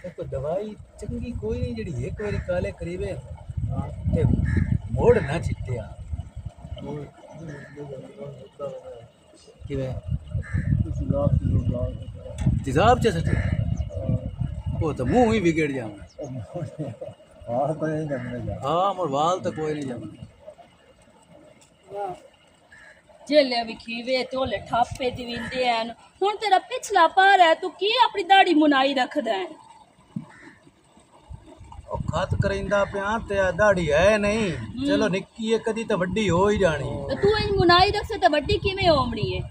देखो दवाई चंगी कोई नहीं जड़ी एक बारी काले करीबे ते मोड़ ना चिट्टे किवे तेजाब च सटे वो तो मुंह ही बिगड़ जावे हाँ मोर वाल तो कोई नहीं जावे जेले विखीवे तोले ठापे दी विंदे हैं हुन तेरा पिछला पार है तू की अपनी दाढ़ी मुनाई रखदा है ओ खत करिंदा पिया ते दाढ़ी है नहीं चलो निक्की है कदी तो वड्डी हो ही जानी तो तू इन मुनाई रख से तो वड्डी किवें होमणी है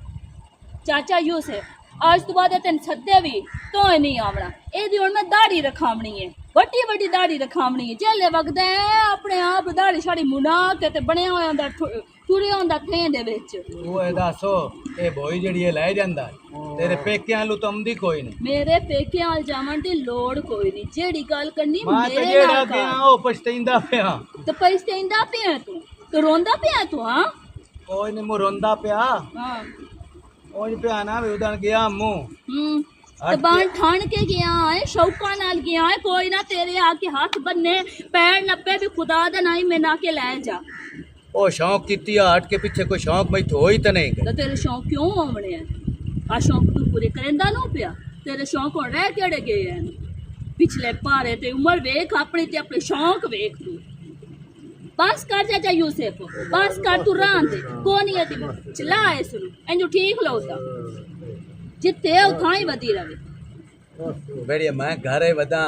चाचा यूसुफ आज तो बाद तेन सद्दे भी तो नहीं आवना एदी हुन मैं दाढ़ी रखावनी है वड्डी वड्डी दाढ़ी रखावनी है जेले वगदा है अपने आप दाढ़ी शाड़ी मुना के ते बनया होया दा टुरे होंदा थे दे विच वो ए दसो ए भोई जड़ी है ले जांदा तेरे पेकियां लू तमदी कोई नहीं मेरे पेकियां अल जावन दी लोड़ कोई नहीं जेड़ी गल करनी मां तो मेरे जेड़ा नाल गया कर ओ पछतैंदा पिया तो पछतांदा पिया तू रोंदा पिया तू हां कोई नहीं मु रोंदा पिया हां ओज पिया ना वे उदन गया मुंह ते बाण ठाण के गया है शौका नाल गया है कोई ना तेरे आके हाथ बन्ने पैर नप्पे भी खुदा दा नहीं मैं ना के ले जा ओ शौक कीती हट के पीछे कोई शौक मैं तो ही तो नहीं तो तेरे शौक क्यों होवणे हैं आ शौक तू पूरे करेंदा नो पिया तेरे शौक हो रह केड़े गए हैं पिछले पारे ते उम्र वेख अपनी ते अपने शौक वेख तू बस कर चाचा यूसुफ बस कर तू रान दे कोनी है चला इसनु एंजो ठीक लौता जिते उठाई वधी रवे बेड़िया मैं घरे वदा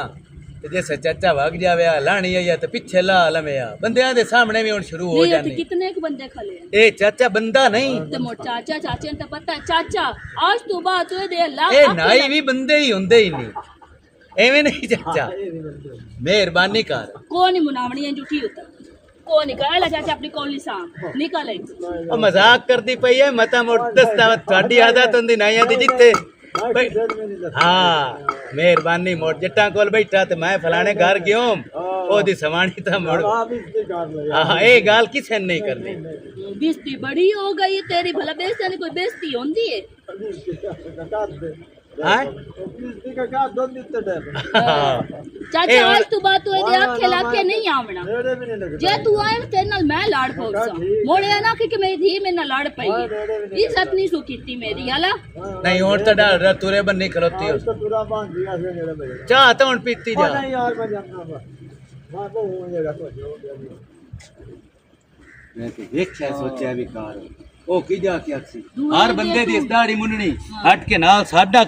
ते जैसे चाचा भाग जावे लाणी आई तो पीछे ला लमे बंदियां दे सामने भी हुन शुरू हो नहीं जानी कितने के बंदे खले हैं ए चाचा बंदा नहीं ते मोर चाचा चाचे ने तो पता है चाचा आज तो बात हुए दे ला ए नाई भी बंदे ही हुंदे ही नहीं एवें नहीं चाचा मेहरबानी कर कोनी मुनावणी है झूठी उतर को निकाल चाचा अपनी कौली साम निकाले ओ मजाक करदी पई है मता मोड़ दस्ता ਤੁਹਾਡੀ आदत हुंदी नहीं आती जिथे हाँ मेहरबानी मोड़ जट्टा कोल बैठा ते मैं फलाने घर गयो ओदी सवाणी ता मोड़ हां ए गाल किसे नहीं करनी बेइज्जती बड़ी हो गई तेरी भला बेइज्जती कोई बेइज्जती होंदी है हां चाचा आज तू बात हुए दे आखे लाके नहीं आवना जे तू आए तेरे नाल मैं लाड़ पौसा मोड़े ना कि मेरी धी मेरे नाल लाड़ पई इज्जत नहीं सु कीती मेरी हला नहीं और तो डाल रहा तुरे बन नहीं खलोती हो चाह तो हुन पीती जा मैं तो देखया सोचा भी कार ओ की जा के अक्सी हर बंदे दी इस दाढ़ी मुन्ननी हट के नाल साडा